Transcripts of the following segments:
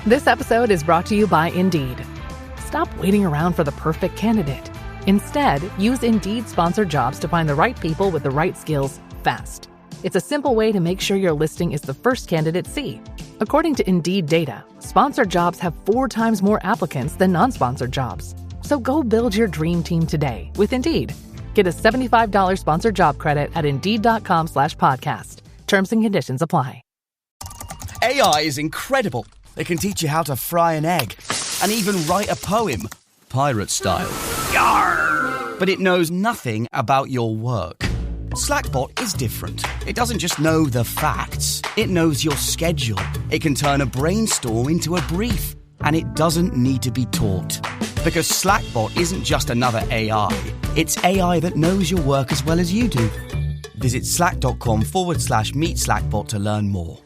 This episode is brought to you by Indeed. Stop waiting around for the perfect candidate. Instead, use Indeed sponsored jobs to find the right people with the right skills fast. It's a simple way to make sure your listing is the first candidates see. According to Indeed data, sponsored jobs have 4 times more applicants than non-sponsored jobs. So go build your dream team today with Indeed. Get a $75 sponsored job credit at Indeed.com/podcast. Terms and conditions apply. AI is incredible. It can teach you how to fry an egg and even write a poem, pirate style. Yarr! But it knows nothing about your work. Slackbot is different. It doesn't just know the facts. It knows your schedule. It can turn a brainstorm into a brief. And it doesn't need to be taught. Because Slackbot isn't just another AI. It's AI that knows your work as well as you do. Visit slack.com/meet Slackbot to learn more.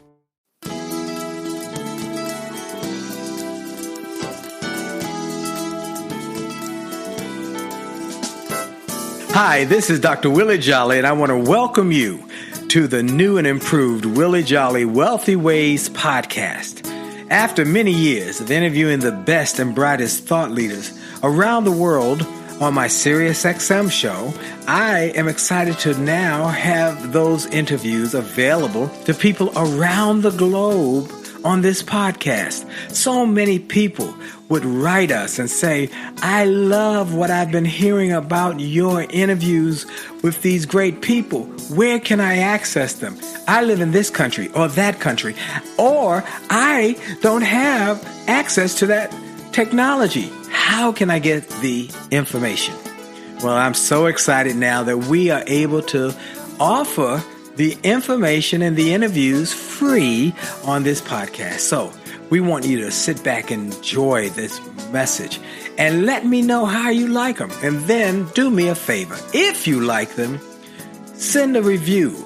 Hi, this is Dr. Willie Jolley, and I want to welcome you to the new and improved Willie Jolley Wealthy Ways podcast. After many years of interviewing the best and brightest thought leaders around the world on my SiriusXM show, I am excited to now have those interviews available to people around the globe on this podcast. So many people would write us and say, I love what I've been hearing about your interviews with these great people. Where can I access them? I live in this country or that country, or I don't have access to that technology. How can I get the information? Well, I'm so excited now that we are able to offer the information and the interviews free on this podcast. So we want you to sit back and enjoy this message and let me know how you like them. And then do me a favor. If you like them, send a review,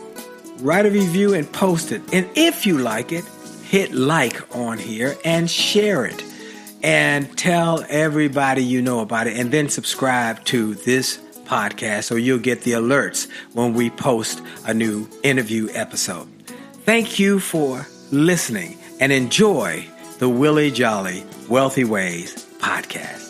write a review and post it. And if you like it, hit like on here and share it and tell everybody you know about it, and then subscribe to this podcast so you'll get the alerts when we post a new interview episode. Thank you for listening and enjoy the Willie Jolley Wealthy Ways podcast.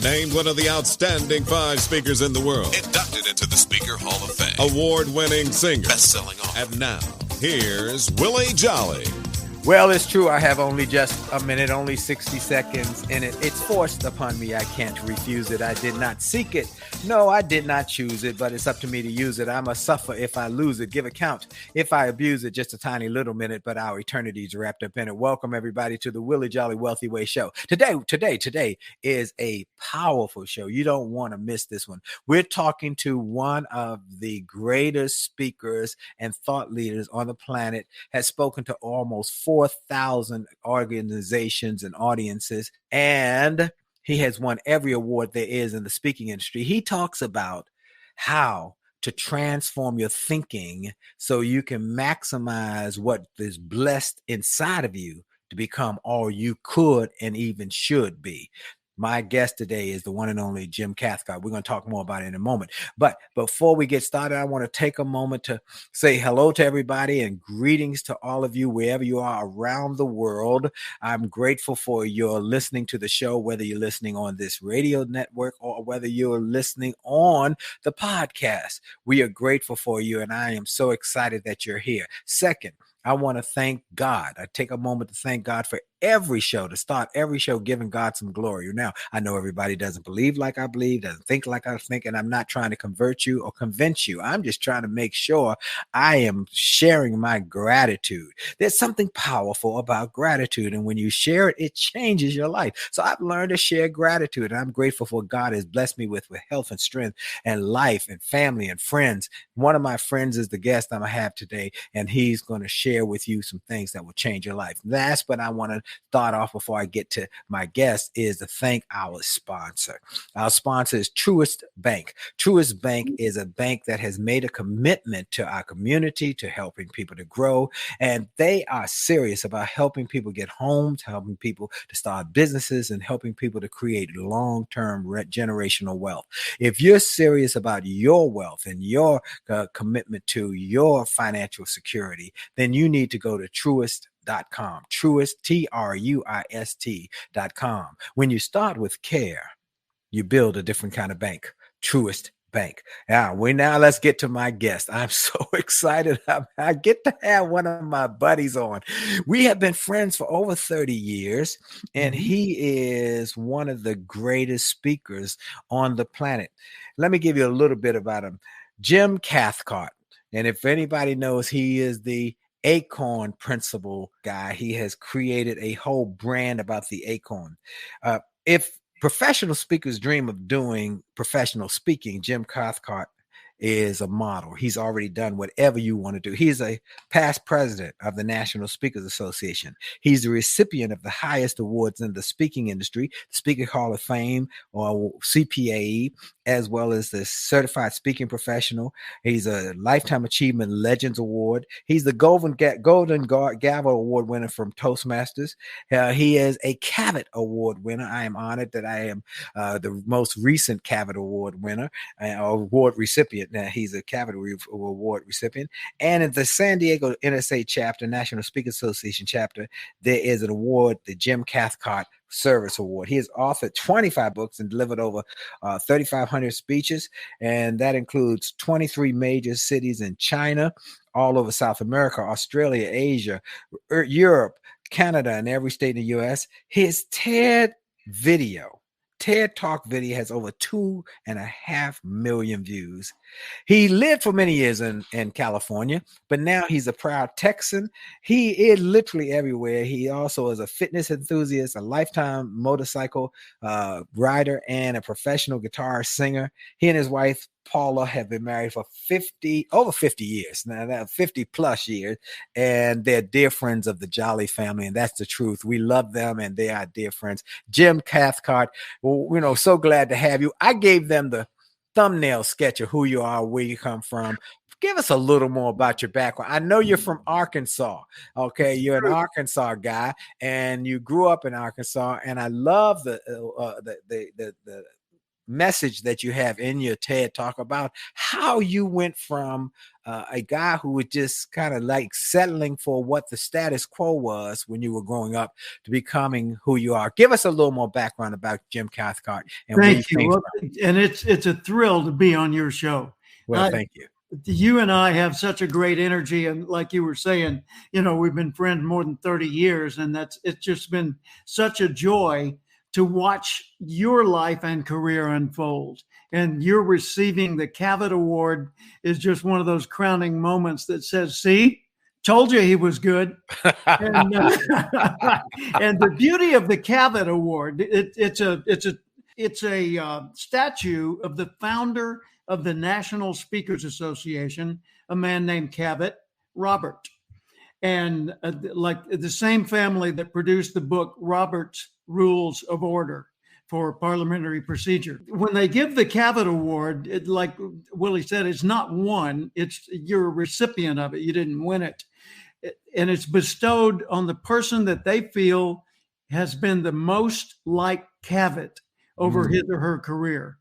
Named one of the outstanding 5 speakers in the world. Inducted into the Speaker Hall of Fame. Award-winning singer. Best-selling author. And now, here's Willie Jolley. Well, it's true. I have only just a minute, only 60 seconds in it. It's forced upon me. I can't refuse it. I did not seek it. No, I did not choose it, but it's up to me to use it. I must suffer if I lose it. Give account if I abuse it. Just a tiny little minute, but our eternity is wrapped up in it. Welcome, everybody, to the Willie Jolley Wealthy Way Show. Today is a powerful show. You don't want to miss this one. We're talking to one of the greatest speakers and thought leaders on the planet, has spoken to almost 4,000 organizations and audiences, and he has won every award there is in the speaking industry. He talks about how to transform your thinking so you can maximize what is blessed inside of you to become all you could and even should be. My guest today is the one and only Jim Cathcart. We're going to talk more about it in a moment. But before we get started, I want to take a moment to say hello to everybody and greetings to all of you wherever you are around the world. I'm grateful for your listening to the show, whether you're listening on this radio network or whether you're listening on the podcast. We are grateful for you, and I am so excited that you're here. Second, I want to thank God. I take a moment to thank God for every show, to start every show giving God some glory. Now, I know everybody doesn't believe like I believe, doesn't think like I think, and I'm not trying to convert you or convince you. I'm just trying to make sure I am sharing my gratitude. There's something powerful about gratitude, and when you share it, it changes your life. So I've learned to share gratitude, and I'm grateful for what God has blessed me with health and strength and life and family and friends. One of my friends is the guest I'm going to have today, and he's going to share with you some things that will change your life. Last, but I want to start off before I get to my guest is to thank our sponsor. Our sponsor is Truist Bank. Truist Bank is a bank that has made a commitment to our community, to helping people to grow. And they are serious about helping people get homes, helping people to start businesses, and helping people to create long-term generational wealth. If you're serious about your wealth and your commitment to your financial security, then you need to go to Truist.com. Truist, Truist.com. When you start with care, you build a different kind of bank. Truist Bank. Now let's get to my guest. I'm so excited. I get to have one of my buddies on. We have been friends for over 30 years, and he is one of the greatest speakers on the planet. Let me give you a little bit about him. Jim Cathcart. And if anybody knows, he is the Acorn principal guy. He has created a whole brand about the Acorn. If professional speakers dream of doing professional speaking, Jim Cathcart is a model. He's already done whatever you want to do. He's a past president of the National Speakers Association. He's the recipient of the highest awards in the speaking industry, Speaker Hall of Fame, or CPAE, as well as the Certified Speaking Professional. He's a Lifetime Achievement Legends Award. He's the Golden Gavel Award winner from Toastmasters. He is a Cavett Award winner. I am honored that I am the most recent Cavett Award winner, award recipient. Now, he's a Cavett Award recipient. And at the San Diego NSA chapter, National Speakers Association chapter, there is an award, the Jim Cathcart Service Award. He has authored 25 books and delivered over 3,500 speeches, and that includes 23 major cities in China, all over South America, Australia, Asia, Europe, Canada, and every state in the U.S. His TED Talk video has over 2.5 million views. He lived for many years in California, but now he's a proud Texan. He is literally everywhere. He also is a fitness enthusiast, a lifetime motorcycle rider, and a professional guitar singer. He and his wife, Paula, have been married for over 50 years now, 50 plus years, and they're dear friends of the Jolley family, and that's the truth. We love them, and they are dear friends. Jim Cathcart, well, so glad to have you. I gave them the thumbnail sketch of who you are, where you come from. Give us a little more about your background. I know you're from Arkansas. Okay, you're an Arkansas guy, and you grew up in Arkansas, and I love the message that you have in your TED Talk about how you went from a guy who was just kind of like settling for what the status quo was when you were growing up to becoming who you are. Give us a little more background about Jim Cathcart. And thank you. Well, and it's a thrill to be on your show. Well, thank you. You and I have such a great energy, and like you were saying, we've been friends more than 30 years, and it's just been such a joy to watch your life and career unfold. And you're receiving the Cavett Award is just one of those crowning moments that says, see, told you he was good. And the beauty of the Cavett Award, it's a statue of the founder of the National Speakers Association, a man named Cavett, Robert. And like the same family that produced the book, Robert's Rules of Order for Parliamentary Procedure. When they give the Cavett Award, like Willie said, it's not won, you're a recipient of it. You didn't win it. And it's bestowed on the person that they feel has been the most like Cavett over his or her career.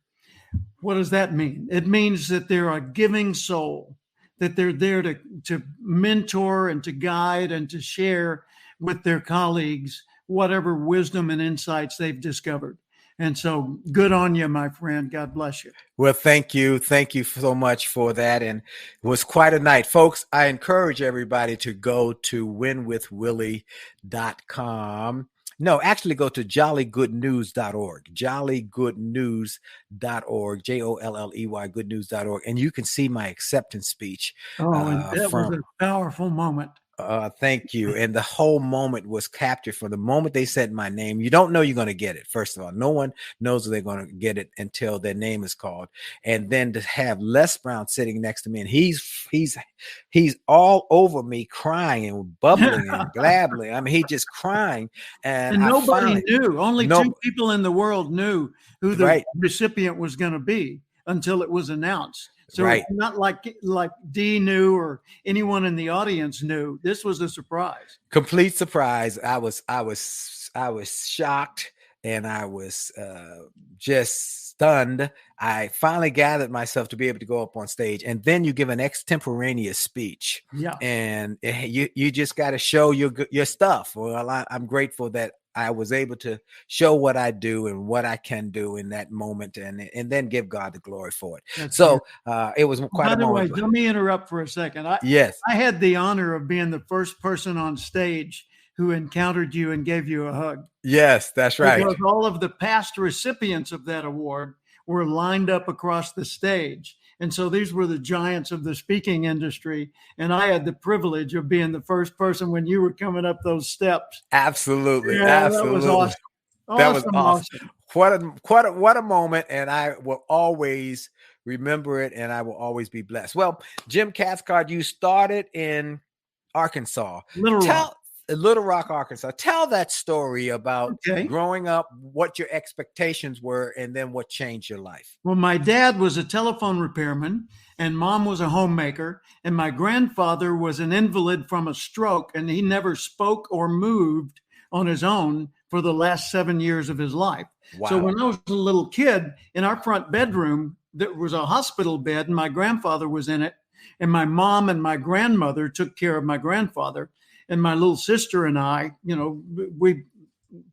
What does that mean? It means that they're a giving soul, that they're there to mentor and to guide and to share with their colleagues whatever wisdom and insights they've discovered. And so good on you, my friend. God bless you. Well, thank you. Thank you so much for that. And it was quite a night. Folks, I encourage everybody to go to winwithwillie.com. No, actually go to jollygoodnews.org, jollygoodnews.org, JOLLEY, goodnews.org. And you can see my acceptance speech. And that was a powerful moment. Thank you. And the whole moment was captured from the moment they said my name. You don't know you're going to get it. First of all, no one knows they're going to get it until their name is called. And then to have Les Brown sitting next to me, and he's all over me, crying and bubbling and blabbling. I mean, he just crying, and nobody knew. Only two people in the world knew who the recipient was going to be until it was announced. So it's not like Dee knew or anyone in the audience knew. This was a surprise. Complete surprise. I was shocked, and I was just stunned. I finally gathered myself to be able to go up on stage, and then you give an extemporaneous speech. Yeah, and you just got to show your stuff. Well, I'm grateful that I was able to show what I do and what I can do in that moment, and then give God the glory for it. It was quite a moment. By the way, let me interrupt for a second. I had the honor of being the first person on stage who encountered you and gave you a hug. Yes, that's right. Because all of the past recipients of that award were lined up across the stage. And so these were the giants of the speaking industry. And I had the privilege of being the first person when you were coming up those steps. Absolutely. Yeah, absolutely. That was awesome. That was awesome. What a moment. And I will always remember it, and I will always be blessed. Well, Jim Cathcart, you started in Arkansas. Little Rock, Arkansas. Tell that story about growing up, what your expectations were, and then what changed your life. Well, my dad was a telephone repairman, and mom was a homemaker, and my grandfather was an invalid from a stroke, and he never spoke or moved on his own for the last 7 years of his life. Wow. So when I was a little kid, in our front bedroom, there was a hospital bed, and my grandfather was in it, and my mom and my grandmother took care of my grandfather. And my little sister and I, we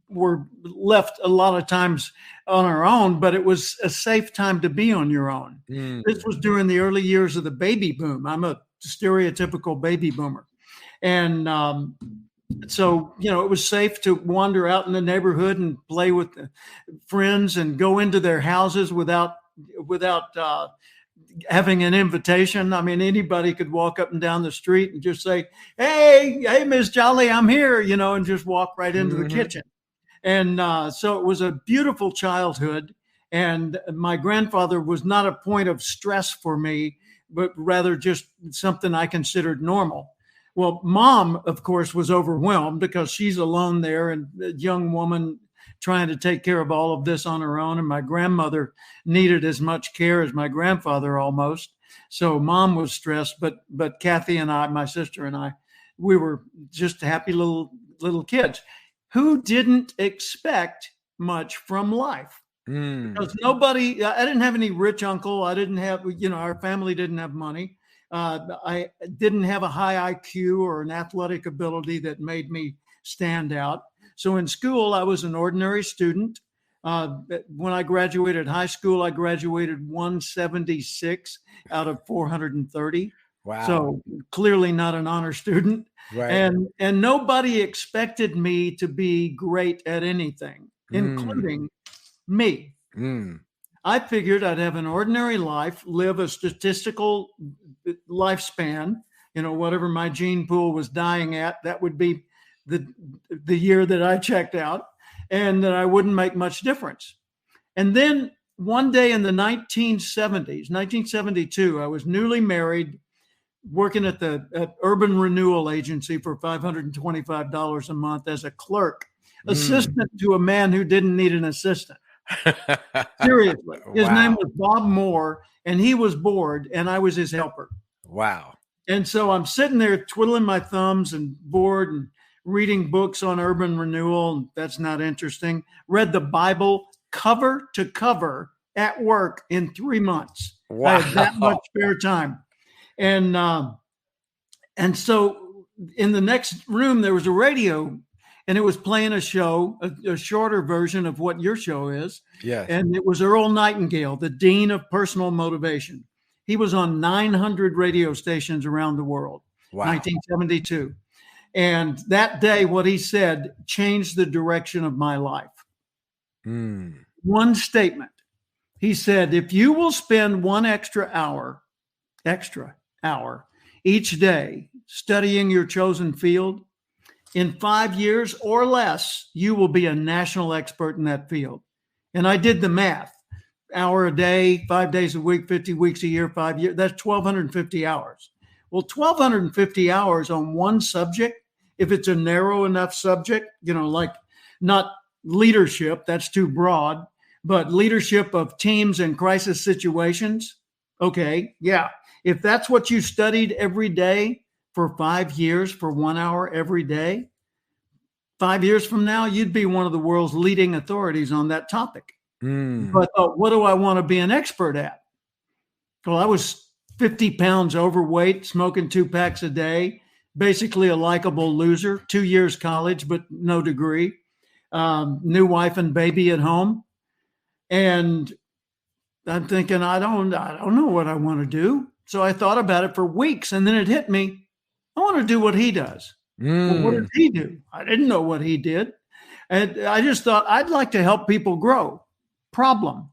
were left a lot of times on our own, but it was a safe time to be on your own. This was during the early years of the baby boom. I'm a stereotypical baby boomer. And so, it was safe to wander out in the neighborhood and play with friends and go into their houses without having an invitation. I mean, anybody could walk up and down the street and just say, hey, Miss Jolley, I'm here, and just walk right into the kitchen. And so it was a beautiful childhood. And my grandfather was not a point of stress for me, but rather just something I considered normal. Well, mom, of course, was overwhelmed because she's alone there, and a young woman trying to take care of all of this on her own. And my grandmother needed as much care as my grandfather almost. So mom was stressed, but Kathy and I, my sister and I, we were just happy little kids who didn't expect much from life. Because I didn't have any rich uncle. I didn't have, our family didn't have money. I didn't have a high IQ or an athletic ability that made me stand out. So in school, I was an ordinary student. When I graduated high school, I graduated 176 out of 430. Wow. So clearly not an honor student. Right. And nobody expected me to be great at anything, including me. I figured I'd have an ordinary life, live a statistical lifespan, whatever my gene pool was dying at, that would be the year that I checked out, and that I wouldn't make much difference. And then one day in the 1972, I was newly married, working at the Urban Renewal Agency for $525 a month as a clerk, assistant to a man who didn't need an assistant. Seriously. His name was Bob Moore, and he was bored, and I was his helper. Wow. And so I'm sitting there twiddling my thumbs and bored and reading books on urban renewal. That's not interesting. Read the Bible cover to cover at work in 3 months. Wow. I had that much spare time. And so in the next room, there was a radio, and it was playing a show, a shorter version of what your show is. Yes. And it was Earl Nightingale, the dean of personal motivation. He was on 900 radio stations around the world. Wow. 1972. And that day, what he said changed the direction of my life. One statement. He said, if you will spend one extra hour each day, studying your chosen field, in 5 years or less, you will be a national expert in that field. And I did the math. Hour a day, 5 days a week, 50 weeks a year, 5 years, that's 1,250 hours. Well, 1,250 hours on one subject, if it's a narrow enough subject, like not leadership, that's too broad, but leadership of teams in crisis situations. Okay, yeah. If that's what you studied every day for 5 years, for 1 hour every day, 5 years from now, you'd be one of the world's leading authorities on that topic. But what do I want to be an expert at? Well, I was 50 pounds overweight, smoking 2 packs a day, basically a likable loser, 2 years college, but no degree, new wife and baby at home. And I'm thinking, I don't know what I want to do. So I thought about it for weeks, and then it hit me. I want to do what he does. Well, what did he do? I didn't know what he did. And I just thought I'd like to help people grow. Problem.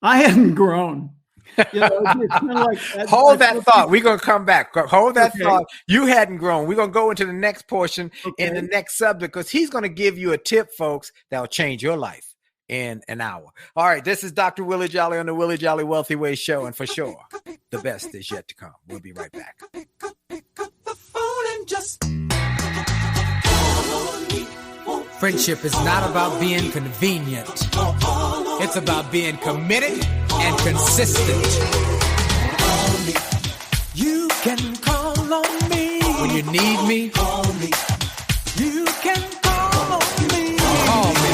I hadn't grown. It's kind of like, hold that thought. We're going to come back. Hold that thought. You hadn't grown. We're going to go into the next portion in the next subject, because he's going to give you a tip, folks, that will change your life in an hour. All right. This is Dr. Willie Jolley on the Willie Jolley Wealthy Way Show. And for sure, the best is yet to come. We'll be right back. Friendship is not about being convenient. It's about being committed and consistent. You can call on me when you need me. You can call on me. Call me.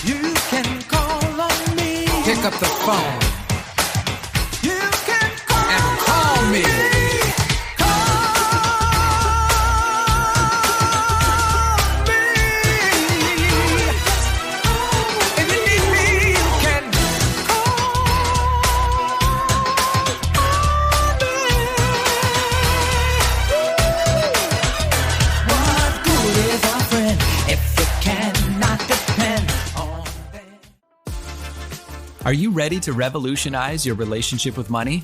You can call on me. Pick up the phone. You can call me. Are you ready to revolutionize your relationship with money?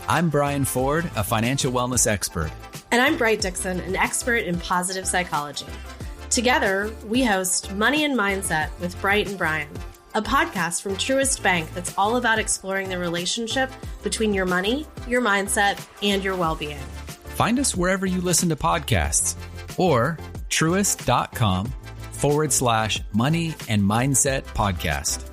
I'm Brian Ford, a financial wellness expert. And I'm Bright Dixon, an expert in positive psychology. Together, we host Money and Mindset with Bright and Brian, a podcast from Truist Bank that's all about exploring the relationship between your money, your mindset, and your well-being. Find us wherever you listen to podcasts or truist.com/money and mindset podcast.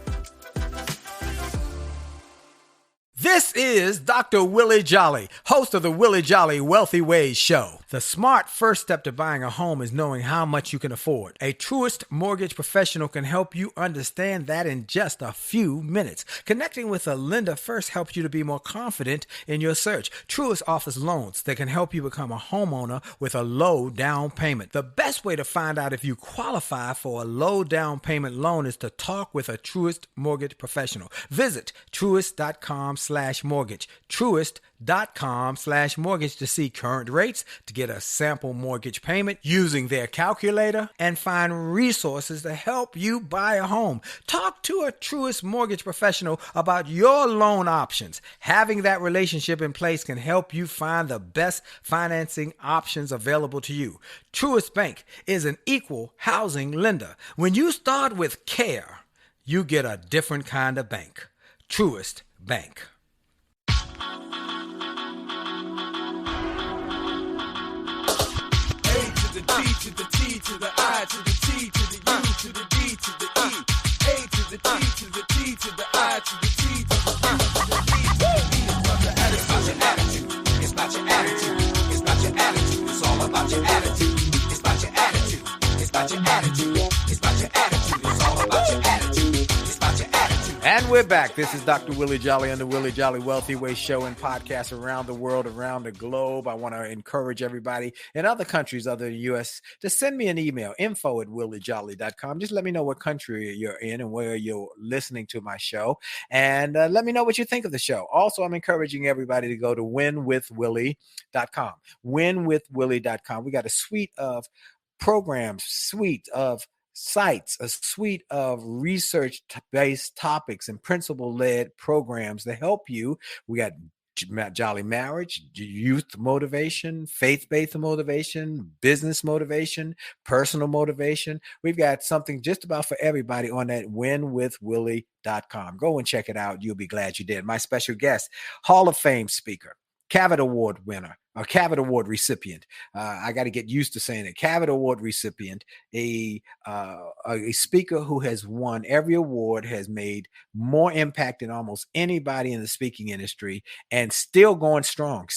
This is Dr. Willie Jolley, host of the Willie Jolley Wealthy Ways Show. The smart first step to buying a home is knowing how much you can afford. A Truist mortgage professional can help you understand that in just a few minutes. Connecting with a lender first helps you to be more confident in your search. Truist offers loans that can help you become a homeowner with a low down payment. The best way to find out if you qualify for a low down payment loan is to talk with a Truist mortgage professional. Visit truist.com/mortgage. Truist.com/mortgage to see current rates, to get a sample mortgage payment using their calculator, and find resources to help you buy a home. Talk to a Truist mortgage professional about your loan options. Having that relationship in place can help you find the best financing options available to you. Truist Bank is an equal housing lender. When you start with care, you get a different kind of bank. Truist Bank. The D to the T to the I to the T to the U to the D to the E. A to the T to the T to the I to the T to the U to the D to the E. It's about your attitude. It's about your attitude. It's about your attitude. It's all about your attitude. It's about your attitude. It's about your attitude. It's about your attitude. It's all about your attitude. It's about your attitude. And we're back. This is Dr. Willie Jolley on the Willie Jolley Wealthy Way Show and podcast around the world, around the globe. I want to encourage everybody in other countries other than the U.S. to send me an email, info@williejolly.com. Just let me know what country you're in and where you're listening to my show. And let me know what you think of the show. Also, I'm encouraging everybody to go to winwithwillie.com. Winwithwillie.com. We got a suite of programs, suite of sites, a suite of research-based topics and principle-led programs that help you. We got Jolly marriage, youth motivation, faith-based motivation, business motivation, personal motivation. We've got something just about for everybody on that winwithwillie.com. Go and check it out. You'll be glad you did. My special guest, Hall of Fame speaker, Cavitt Award winner, a Cavitt Award recipient. I got to get used to saying it. Cavitt Award recipient, a speaker who has won every award, has made more impact than almost anybody in the speaking industry, and still going strong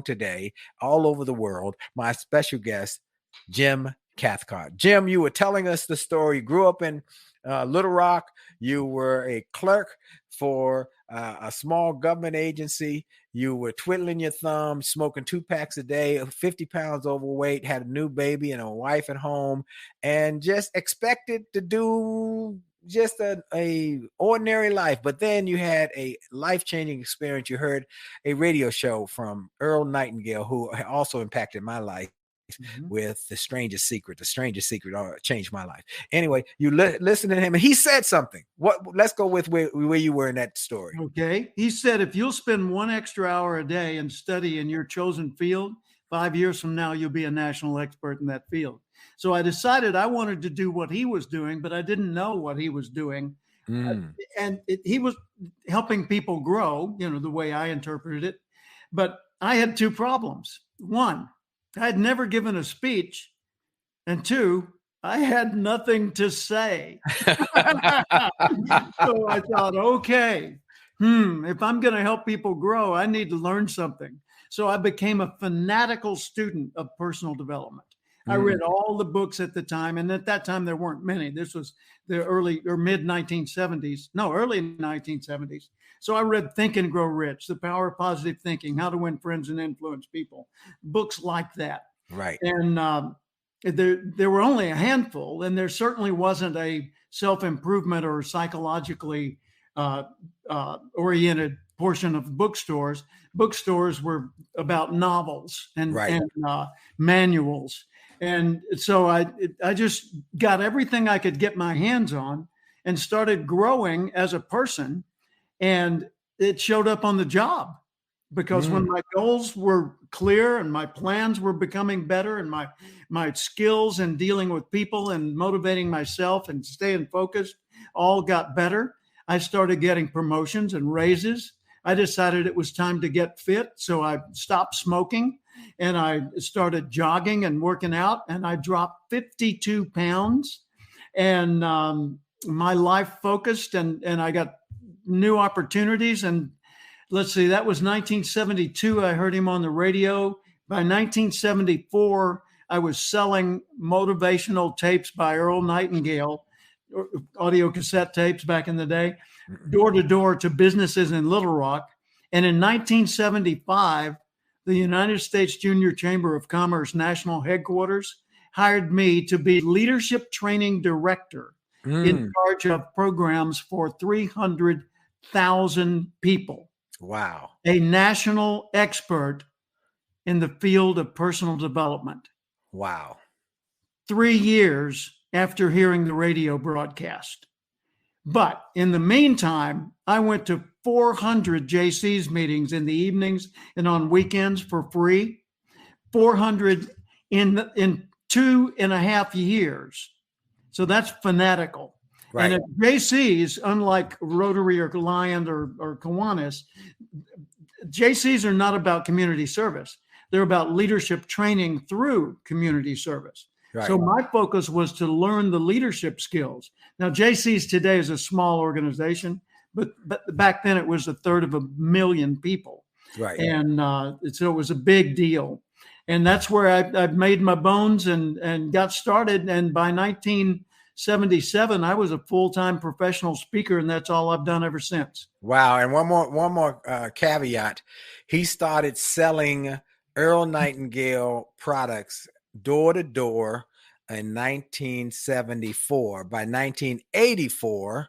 today all over the world. My special guest, Jim Cathcart. Jim, you were telling us the story. You grew up in Little Rock. You were a clerk for a small government agency. You were twiddling your thumbs, smoking 2 packs a day, 50 pounds overweight, had a new baby and a wife at home, and just expected to do just a ordinary life. But then you had a life-changing experience. You heard a radio show from Earl Nightingale, who also impacted my life. With The Strangest Secret. The Strangest Secret changed my life. Anyway, you listen to him, and he said something. Let's go with where you were in that story. Okay. He said, if you'll spend 1 extra hour a day and study in your chosen field, 5 years from now, you'll be a national expert in that field. So I decided I wanted to do what he was doing, but I didn't know what he was doing. He was helping people grow, the way I interpreted it. But I had 2 problems. 1, I had never given a speech, and 2, I had nothing to say. So I thought, okay, if I'm going to help people grow, I need to learn something. So I became a fanatical student of personal development. I read all the books at the time, and at that time there weren't many. This was the early or mid 1970s. No, early 1970s. So I read Think and Grow Rich, The Power of Positive Thinking, How to Win Friends and Influence People, books like that. Right. And there were only a handful, and there certainly wasn't a self-improvement or psychologically oriented portion of bookstores. Bookstores were about novels and manuals. And so I just got everything I could get my hands on and started growing as a person. And it showed up on the job, because when my goals were clear and my plans were becoming better, and my skills in dealing with people and motivating myself and staying focused all got better, I started getting promotions and raises. I decided it was time to get fit. So I stopped smoking and I started jogging and working out, and I dropped 52 pounds, and my life focused, and I got new opportunities. And let's see, that was 1972. I heard him on the radio. By 1974, I was selling motivational tapes by Earl Nightingale, audio cassette tapes back in the day, door to door to businesses in Little Rock. And in 1975, the United States Junior Chamber of Commerce National Headquarters hired me to be leadership training director in charge of programs for 300,000 people. Wow. A national expert in the field of personal development. Wow. 3 years after hearing the radio broadcast. But in the meantime, I went to 400 JC's meetings in the evenings and on weekends for free. 400 in 2.5 years. So that's fanatical. Right. And at JC's, unlike Rotary or Lion or Kiwanis, JC's are not about community service. They're about leadership training through community service. Right. So my focus was to learn the leadership skills. Now, JC's today is a small organization, but back then it was 1/3 people. Right. And so it was a big deal. And that's where I made my bones and got started. And by 1977, I was a full-time professional speaker, and that's all I've done ever since. Wow. And one more caveat. He started selling Earl Nightingale products door to door in 1974. By 1984,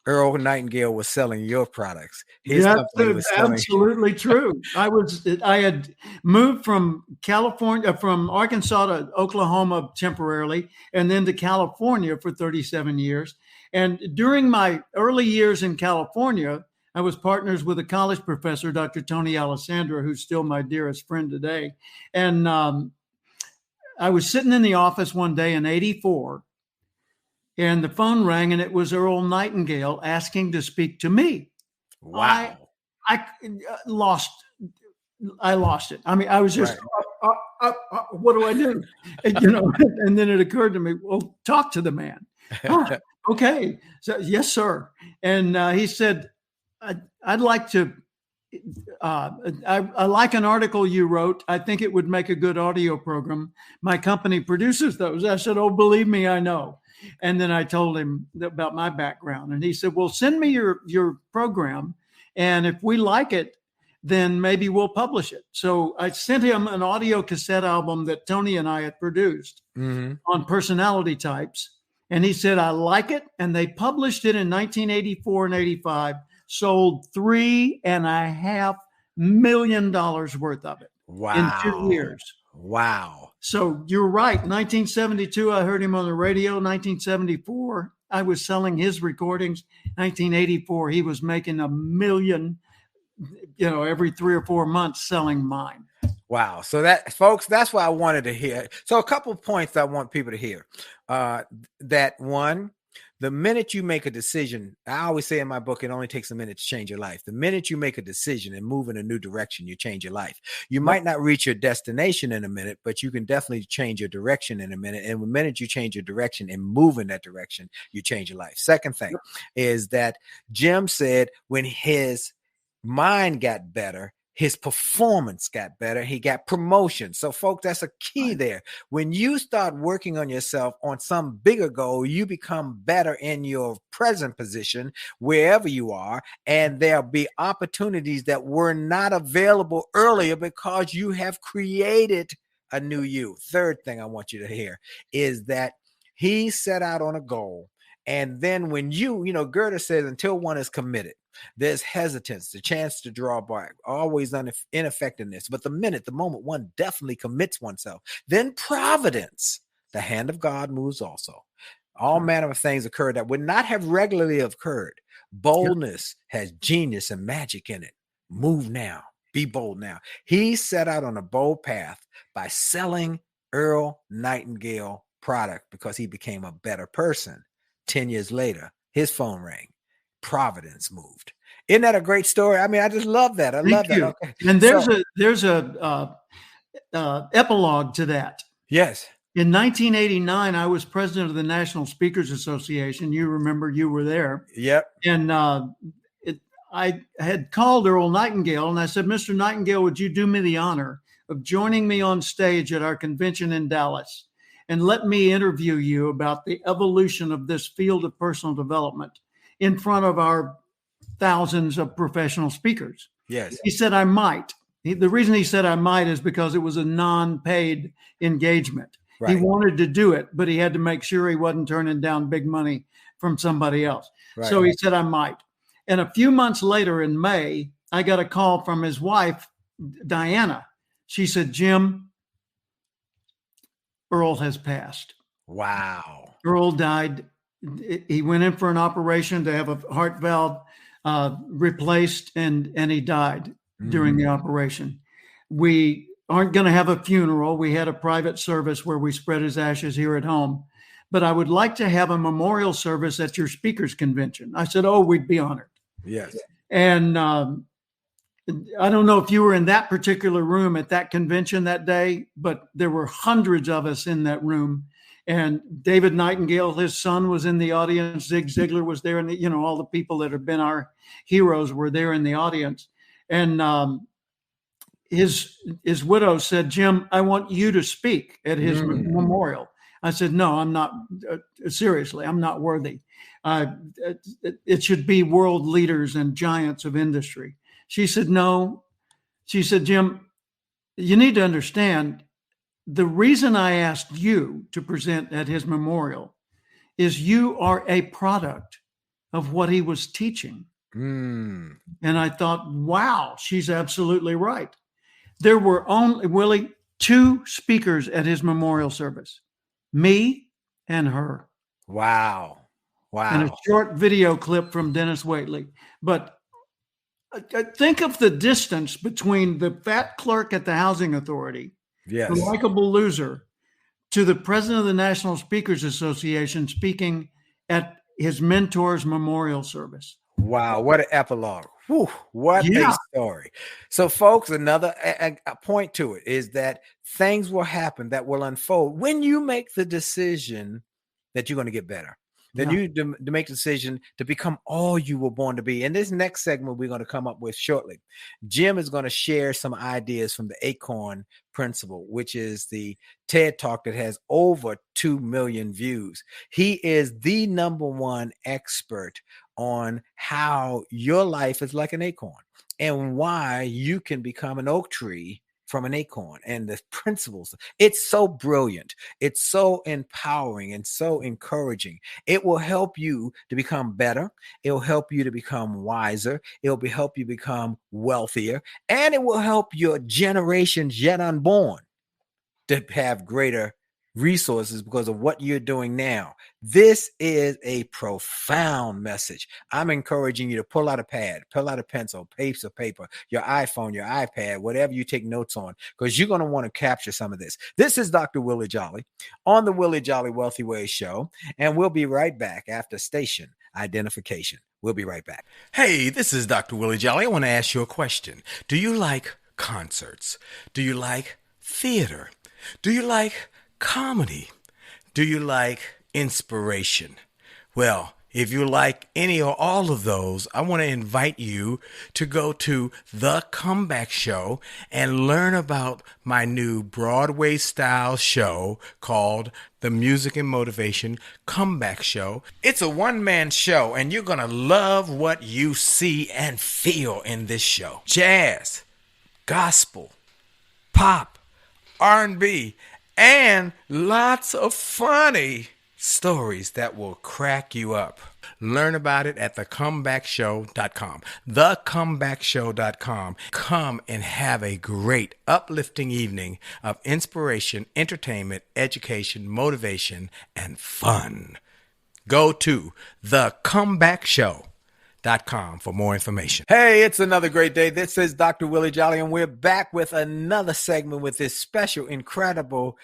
Earl Nightingale was selling your products. His company was selling. Absolutely true. I had moved from Arkansas to Oklahoma temporarily, and then to California for 37 years. And during my early years in California, I was partners with a college professor, Dr. Tony Alessandra, who's still my dearest friend today. And I was sitting in the office one day in 84, and the phone rang, and it was Earl Nightingale asking to speak to me. Wow. I lost it. I mean, I was just, what do I do? And, and then it occurred to me, well, talk to the man. Okay. So, yes, sir. And he said, I'd like to, I like an article you wrote. I think it would make a good audio program. My company produces those. I said, oh, believe me, I know. And then I told him about my background. And he said, well, send me your program. And if we like it, then maybe we'll publish it. So I sent him an audio cassette album that Tony and I had produced on personality types. And he said, I like it. And they published it in 1984 and 85, sold $3.5 million worth of it in 2 years. Wow. So you're right. 1972, I heard him on the radio. 1974, I was selling his recordings. 1984, he was making $1 million, every 3 or 4 months selling mine. Wow. So that, folks, that's what I wanted to hear. So a couple of points I want people to hear. That one, the minute you make a decision, I always say in my book, it only takes a minute to change your life. The minute you make a decision and move in a new direction, you change your life. You might not reach your destination in a minute, but you can definitely change your direction in a minute. And the minute you change your direction and move in that direction, you change your life. Second thing is that Jim said when his mind got better, his performance got better. He got promotion. So, folks, that's a key there. When you start working on yourself on some bigger goal, you become better in your present position, wherever you are. And there'll be opportunities that were not available earlier because you have created a new you. Third thing I want you to hear is that he set out on a goal. And then when Goethe says, until one is committed, there's hesitance, the chance to draw back, always ineffectiveness. But the moment one definitely commits oneself, then providence, the hand of God moves also. All manner of things occur that would not have regularly occurred. Boldness has genius and magic in it. Move now. Be bold now. He set out on a bold path by selling Earl Nightingale product because he became a better person. 10 years later, his phone rang. Providence moved. Isn't that a great story? I mean, I just love that. I love that. Okay. And there's a epilogue to that. Yes. In 1989, I was president of the National Speakers Association. You remember, you were there. Yep. And I had called Earl Nightingale and I said, Mr. Nightingale, would you do me the honor of joining me on stage at our convention in Dallas and let me interview you about the evolution of this field of personal development in front of our thousands of professional speakers? Yes. He said, I might. The reason he said I might is because it was a non-paid engagement. Right. He wanted to do it, but he had to make sure he wasn't turning down big money from somebody else. Right. So he said, I might. And a few months later in May, I got a call from his wife, Diana. She said, Jim, Earl has passed. Wow. Earl died. He went in for an operation to have a heart valve replaced, and he died during the operation. We aren't going to have a funeral. We had a private service where we spread his ashes here at home. But I would like to have a memorial service at your speakers convention. I said, oh, we'd be honored. Yes. And I don't know if you were in that particular room at that convention that day, but there were hundreds of us in that room. And David Nightingale, his son, was in the audience. Zig Ziglar was there. And, all the people that have been our heroes were there in the audience. And his widow said, Jim, I want you to speak at his memorial. I said, no, I'm not. Seriously, I'm not worthy. It should be world leaders and giants of industry. She said, no. She said, Jim, you need to understand, the reason I asked you to present at his memorial is you are a product of what he was teaching. And I thought, wow, she's absolutely right. There were only, Willie, 2 speakers at his memorial service, me and her. Wow. And a short video clip from Dennis Waitley. But Think of the distance between the fat clerk at the housing authority, Yes. the likable loser, to the president of the National Speakers Association speaking at his mentor's memorial service. Wow, what an epilogue. Whew, what Yeah. a story. So, folks, another a point to it is that things will happen that will unfold when you make the decision that you're going to get better. Then Yeah. you to make the decision to become all you were born to be. In this next segment, we're going to come up with shortly, Jim is going to share some ideas from the Acorn Principle, which is the TED Talk that has over 2 million views. He is the number one expert on how your life is like an acorn and why you can become an oak tree from an acorn and the principles. It's so brilliant. It's so empowering and so encouraging. It will help you to become better. It will help you to become wiser. It will help you become wealthier, and it will help your generations yet unborn to have greater resources because of what you're doing now. This is a profound message. I'm encouraging you to pull out a pad, pull out a pencil, piece of paper, your iPhone, your iPad, whatever you take notes on, because you're going to want to capture some of this. This is Dr. Willie Jolley on the Willie Jolley Wealthy Ways Show, and we'll be right back after station identification. We'll be right back. Hey, this is Dr. Willie Jolley. I want to ask you a question. Do you like concerts? Do you like theater? Do you like comedy? Do you like inspiration? Well, if you like any or all of those, I want to invite you to go to The Comeback Show and learn about my new Broadway style show called The Music and Motivation Comeback Show. It's a one-man show, and you're going to love what you see and feel in this show. Jazz, gospel, pop, R&B, and lots of funny stories that will crack you up. Learn about it at thecomebackshow.com. Thecomebackshow.com. Come and have a great, uplifting evening of inspiration, entertainment, education, motivation, and fun. Go to thecomebackshow.com for more information. Hey, it's another great day. This is Dr. Willie Jolley, and we're back with another segment with this special, incredible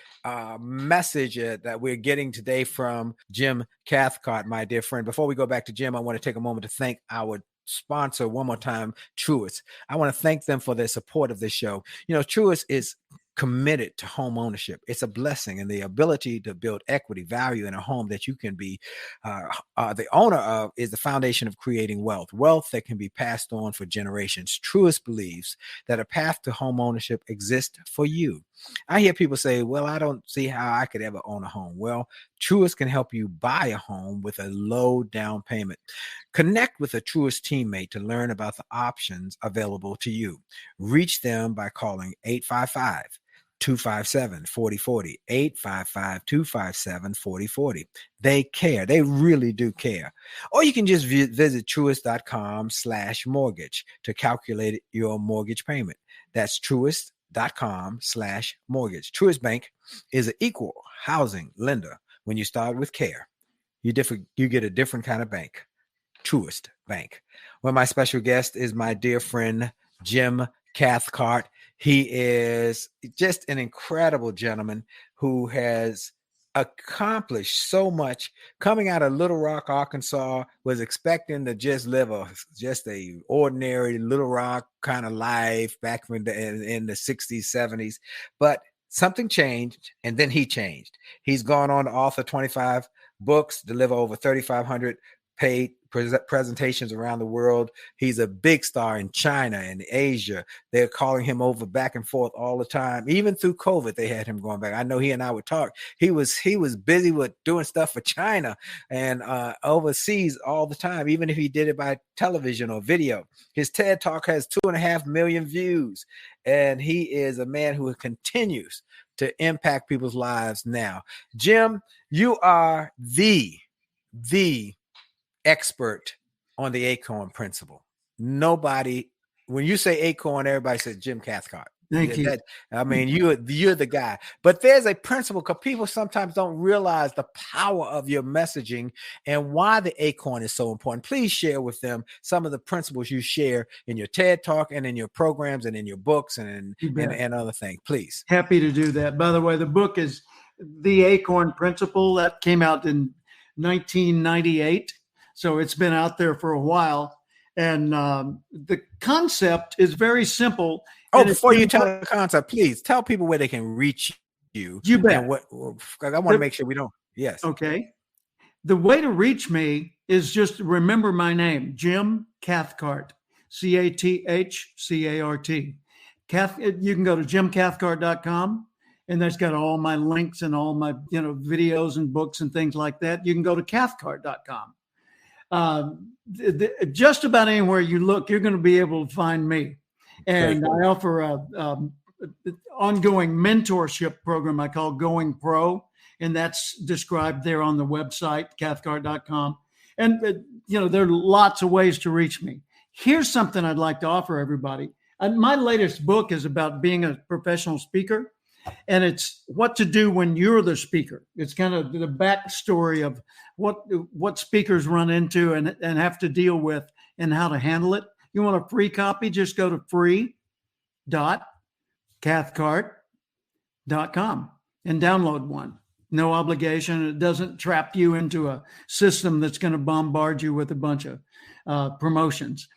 message that we're getting today from Jim Cathcart, my dear friend. Before we go back to Jim, I want to take a moment to thank our sponsor one more time, Truist. I want to thank them for their support of this show. You know, Truist is committed to home ownership. It's a blessing, and the ability to build equity value in a home that you can be the owner of is the foundation of creating wealth that can be passed on for generations. Truist believes that a path to home ownership exists for you. I hear people say, well, I don't see how I could ever own a home. Well, Truist can help you buy a home with a low down payment. Connect with a Truist teammate to learn about the options available to you. Reach them by calling 855-257-4040, 855-257-4040. They care. They really do care. Or you can just visit truist.com/mortgage to calculate your mortgage payment. That's truist.com/mortgage. Truist Bank is an equal housing lender. When you start with care, you get a different kind of bank. Truist Bank. Well, my special guest is my dear friend, Jim Cathcart. He is just an incredible gentleman who has accomplished so much. Coming out of Little Rock, Arkansas, was expecting to just live a ordinary Little Rock kind of life back in the 60s, 70s. But something changed, and then he changed. He's gone on to author 25 books, deliver over 3,500 paid presentations around the world. He's a big star in China and Asia. They're calling him over back and forth all the time. Even through COVID, they had him going back. I know he and I would talk. He was busy with doing stuff for China and overseas all the time, even if he did it by television or video. His TED Talk has 2.5 million views, and he is a man who continues to impact people's lives now. Jim, you are the expert on the Acorn Principle. Nobody, when you say Acorn, everybody says Jim Cathcart. Thank you. You're the guy. But there's a principle, because people sometimes don't realize the power of your messaging and why the acorn is so important. Please share with them some of the principles you share in your TED Talk and in your programs and in your books and other things. Please. Happy to do that. By the way, the book is The Acorn Principle. That came out in 1998. So it's been out there for a while. And the concept is very simple. Oh, before you tell the concept, please tell people where they can reach you. You bet. And I want to make sure we don't. Yes. Okay. The way to reach me is just remember my name, Jim Cathcart, Cathcart. You can go to jimcathcart.com, and that's got all my links and all my videos and books and things like that. You can go to cathcart.com. Just about anywhere you look, you're going to be able to find me. And cool. I offer a ongoing mentorship program I call Going Pro, and that's described there on the website, cathcart.com. And, there are lots of ways to reach me. Here's something I'd like to offer everybody. My latest book is about being a professional speaker, and it's what to do when you're the speaker. It's kind of the backstory of what speakers run into and have to deal with and how to handle it. You want a free copy? Just go to free.cathcart.com and download one. No obligation. It doesn't trap you into a system that's going to bombard you with a bunch of promotions.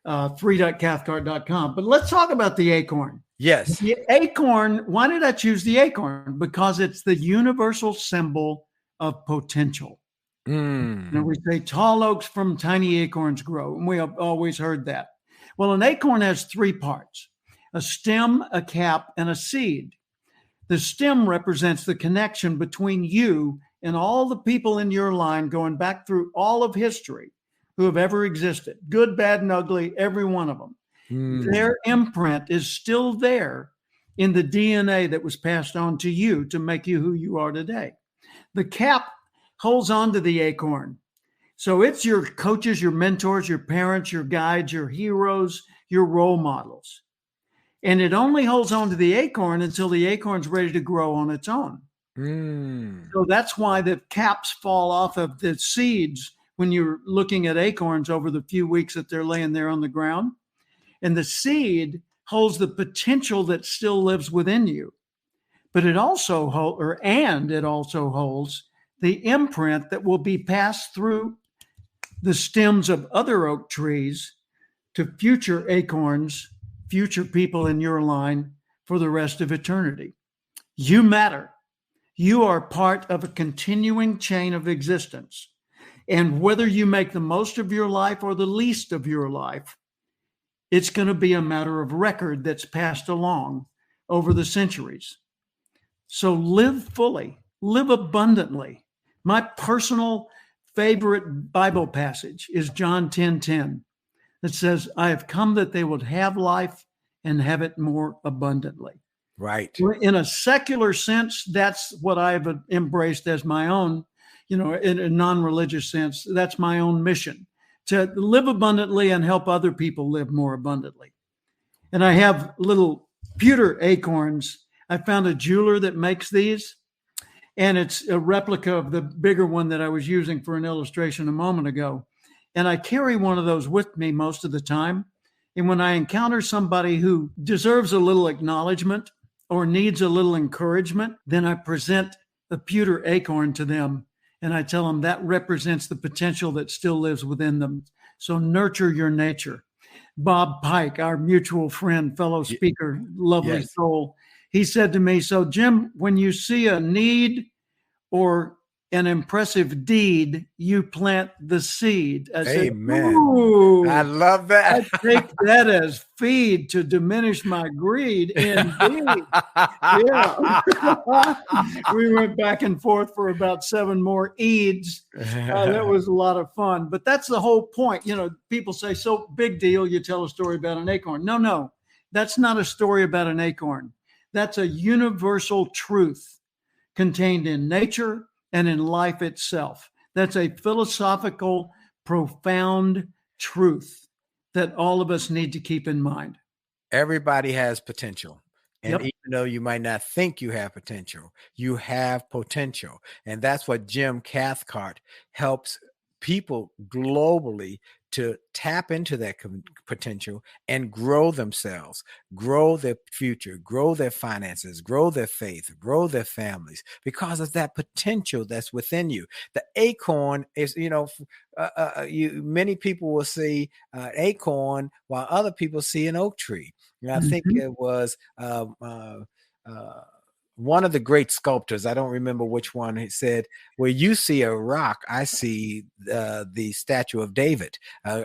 Free.cathcart.com. But let's talk about the acorn. Yes. The acorn. Why did I choose the acorn? Because it's the universal symbol of potential. We say tall oaks from tiny acorns grow, and we have always heard that. Well, an acorn has three parts: a stem, a cap, and a seed. The stem represents the connection between you and all the people in your line going back through all of history who have ever existed, good, bad, and ugly, every one of them. Their imprint is still there in the DNA that was passed on to you to make you who you are today. The cap holds on to the acorn. So it's your coaches, your mentors, your parents, your guides, your heroes, your role models. And it only holds on to the acorn until the acorn's ready to grow on its own. So that's why the caps fall off of the seeds when you're looking at acorns over the few weeks that they're laying there on the ground. And the seed holds the potential that still lives within you. But it also holds the imprint that will be passed through the stems of other oak trees to future acorns, future people in your line for the rest of eternity. You matter. You are part of a continuing chain of existence. And whether you make the most of your life or the least of your life, it's going to be a matter of record that's passed along over the centuries. So live fully, live abundantly. My personal favorite Bible passage is John 10:10 that says, I have come that they would have life and have it more abundantly. Right. In a secular sense, that's what I've embraced as my own, in a non-religious sense, that's my own mission, to live abundantly and help other people live more abundantly. And I have little pewter acorns. I found a jeweler that makes these, and it's a replica of the bigger one that I was using for an illustration a moment ago. And I carry one of those with me most of the time. And when I encounter somebody who deserves a little acknowledgement or needs a little encouragement, then I present a pewter acorn to them. And I tell them that represents the potential that still lives within them. So nurture your nature. Bob Pike, our mutual friend, fellow speaker, lovely soul, he said to me, so Jim, when you see a need or an impressive deed, you plant the seed. I said, amen. Ooh, I love that. I take that as feed to diminish my greed. Indeed. Yeah. We went back and forth for about 7 more Eids. That was a lot of fun. But that's the whole point. People say, so big deal, you tell a story about an acorn. No, that's not a story about an acorn. That's a universal truth contained in nature and in life itself. That's a philosophical, profound truth that all of us need to keep in mind. Everybody has potential. And even though you might not think you have potential, you have potential. And that's what Jim Cathcart helps people globally to tap into that potential and grow themselves, grow their future, grow their finances, grow their faith, grow their families, because of that potential that's within you. The acorn is, many people will see an acorn while other people see an oak tree. And I think it was one of the great sculptors, I don't remember which one, he said, where you see a rock, I see the statue of David. I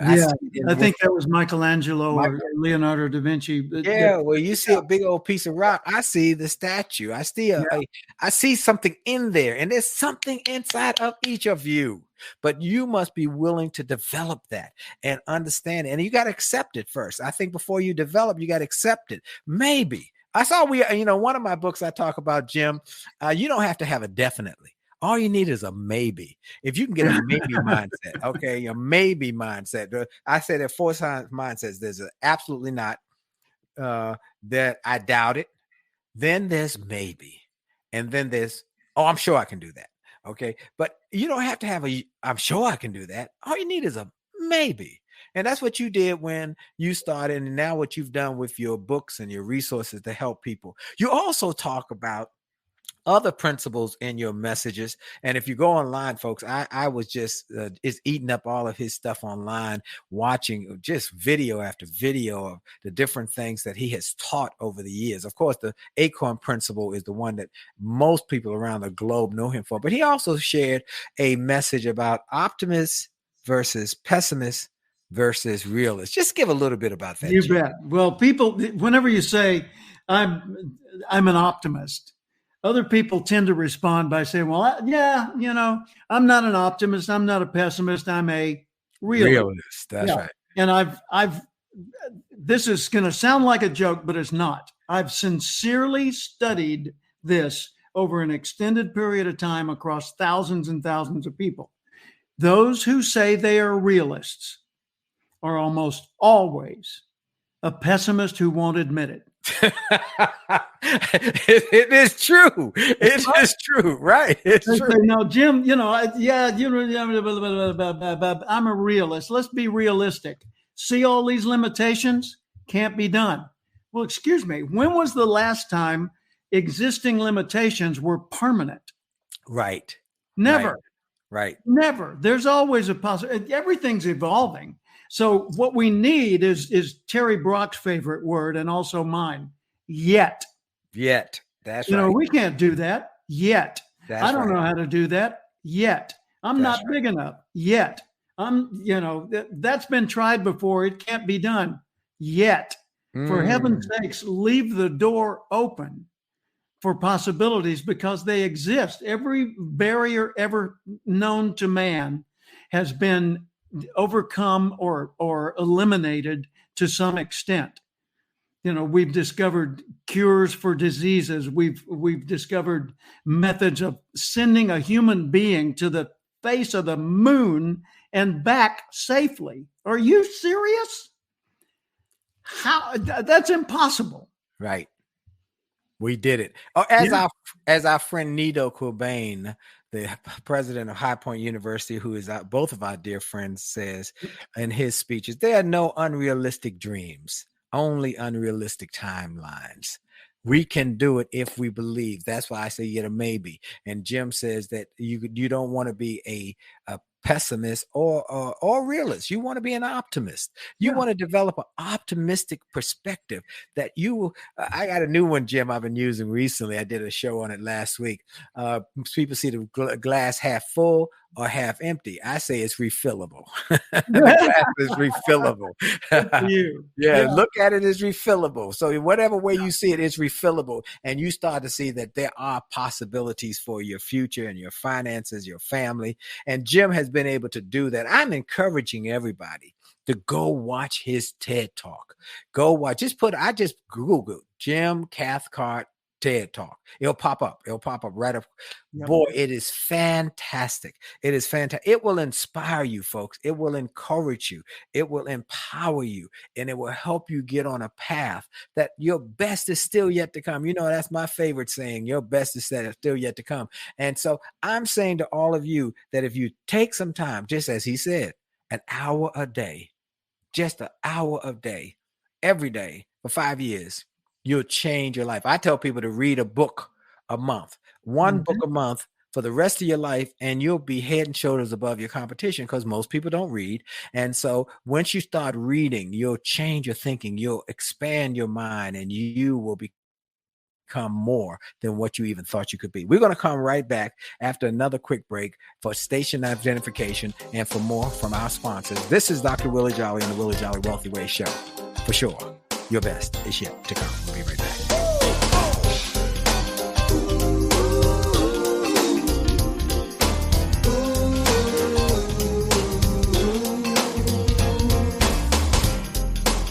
think that was Michelangelo or Leonardo da Vinci. Where you see a big old piece of rock, I see the statue. I see something in there, and there's something inside of each of you. But you must be willing to develop that and understand it. And you got to accept it first. I think before you develop, you got to accept it. Maybe. I saw one of my books I talk about, Jim, you don't have to have a definitely. All you need is a maybe. If you can get a maybe mindset, okay, a maybe mindset. I say there 4 mindsets. There's an absolutely not, that I doubt it. Then there's maybe. And then there's, I'm sure I can do that. Okay. But you don't have to have I'm sure I can do that. All you need is a maybe. And that's what you did when you started, and now what you've done with your books and your resources to help people. You also talk about other principles in your messages. And if you go online, folks, I was just is eating up all of his stuff online, watching just video after video of the different things that he has taught over the years. Of course, the acorn principle is the one that most people around the globe know him for. But he also shared a message about optimists versus pessimists versus realists. Just give a little bit about that. You bet. Well, people, whenever you say I'm an optimist, other people tend to respond by saying, well, I'm not an optimist. I'm not a pessimist. I'm a realist. That's right. And this is going to sound like a joke, but it's not. I've sincerely studied this over an extended period of time across thousands and thousands of people. Those who say they are realists are almost always a pessimist who won't admit it. It is true. It is true, right? It's true. Now, Jim, I'm a realist. Let's be realistic. See all these limitations? Can't be done. Well, excuse me. When was the last time existing limitations were permanent? Right. Never. Right. Never. There's always a possibility. Everything's evolving. So what we need is Terry Brock's favorite word, and also mine, yet. Yet. That's right. We can't do that yet. I don't know how to do that yet. I'm not big enough yet. That's been tried before. It can't be done yet. For heaven's sakes, leave the door open for possibilities, because they exist. Every barrier ever known to man has been overcome or eliminated to some extent. We've discovered cures for diseases. We've discovered methods of sending a human being to the face of the moon and back safely. Are you serious? How? That's impossible. Right. We did it. As our friend Nido Cobain, the president of High Point University, who is both of our dear friends, says in his speeches, there are no unrealistic dreams, only unrealistic timelines. We can do it if we believe. That's why I say you get a maybe. And Jim says that you don't want to be a pessimist or realist. You want to be an optimist. You want to develop an optimistic perspective that I got a new one, Jim, I've been using recently. I did a show on it last week. People see the glass half full or half empty. I say it's refillable. The glass is refillable. Look at it as refillable. So whatever way you see it, it's refillable. And you start to see that there are possibilities for your future and your finances, your family. And Jim has been able to do that. I'm encouraging everybody to go watch his TED Talk. Go watch. I just Googled Jim Cathcart TED Talk. It'll pop up. It'll pop up right up. Yep. Boy, it is fantastic. It is fantastic. It will inspire you, folks. It will encourage you. It will empower you, and it will help you get on a path that your best is still yet to come. You know, that's my favorite saying, your best is still yet to come. And so I'm saying to all of you that if you take some time, just as he said, an hour a day, just an hour a day, every day for 5 years, you'll change your life. I tell people to read a book a month, one book a month for the rest of your life, and you'll be head and shoulders above your competition because most people don't read. And so once you start reading, you'll change your thinking, you'll expand your mind, and you will become more than what you even thought you could be. We're going to come right back after another quick break for station identification and for more from our sponsors. This is Dr. Willie Jolley on the Willie Jolley Wealthy Way Show. For sure, your best is yet to come. We'll be right back.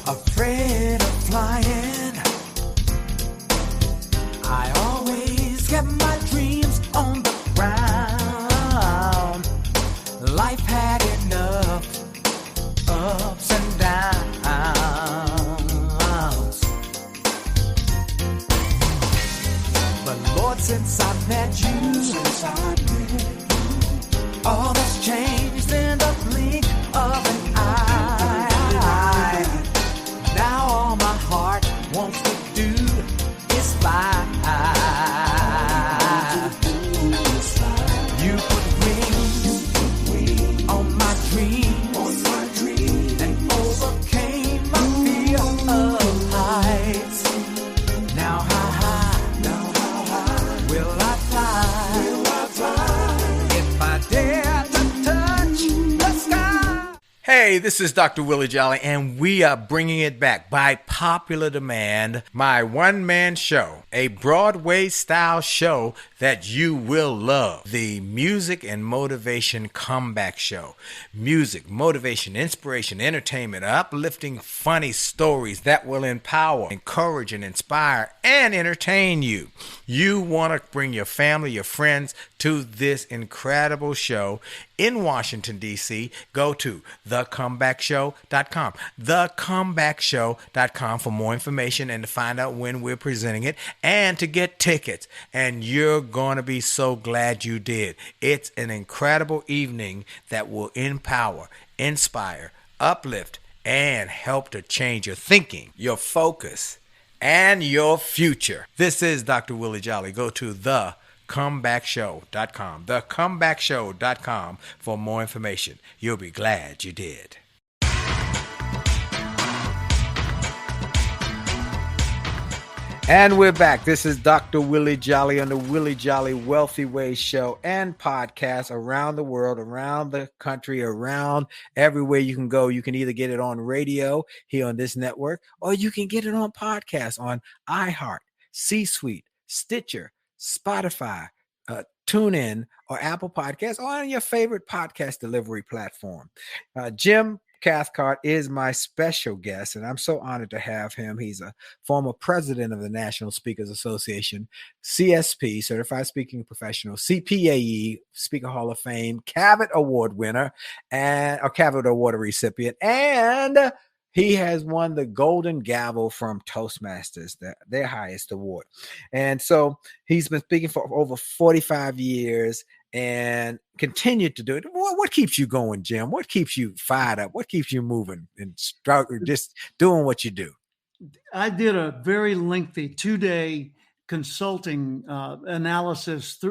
Afraid of flying, I always get my dreams on the ground. Life had enough ups and downs. But Lord, since I met you, all that's changed in the blink of an eye. Now all my heart wants to do is fly. You put wings on my dreams and overcame my fear of heights. Now how high will I fly? If I dare to touch the sky. Hey, this is Dr. Willie Jolley, and we are bringing it back by popular demand. My one-man show, a Broadway-style show that you will love. The Music and Motivation Comeback Show. Music, motivation, inspiration, entertainment, uplifting, funny stories that will empower, encourage, and inspire, and entertain you. You want to bring your family, your friends to this incredible show in Washington, D.C. Go to thecomebackshow.com. Thecomebackshow.com for more information and to find out when we're presenting it and to get tickets. And you're going to be so glad you did. It's an incredible evening that will empower, inspire, uplift, and help to change your thinking, your focus, and your future. This is Dr. Willie Jolley. Go to thecomebackshow.com. Thecomebackshow.com for more information. You'll be glad you did. And we're back. This is Dr. Willie Jolley on the Willie Jolley Wealthy Way Show and podcast around the world, around the country, around everywhere you can go. You can either get it on radio here on this network, or you can get it on podcast on iHeart, C-Suite, Stitcher, Spotify, TuneIn, or Apple Podcasts, or on your favorite podcast delivery platform. Jim Cathcart is my special guest, and I'm so honored to have him. He's a former president of the National Speakers Association, CSP, Certified Speaking Professional, CPAE, Speaker Hall of Fame, Cavett Award winner, and a Cavett Award recipient, and he has won the Golden Gavel from Toastmasters, their highest award. And so he's been speaking for over 45 years and continued to do it. What keeps you going, Jim? What keeps you fired up? What keeps you moving and just doing what you do? I did a very lengthy 2-day consulting analysis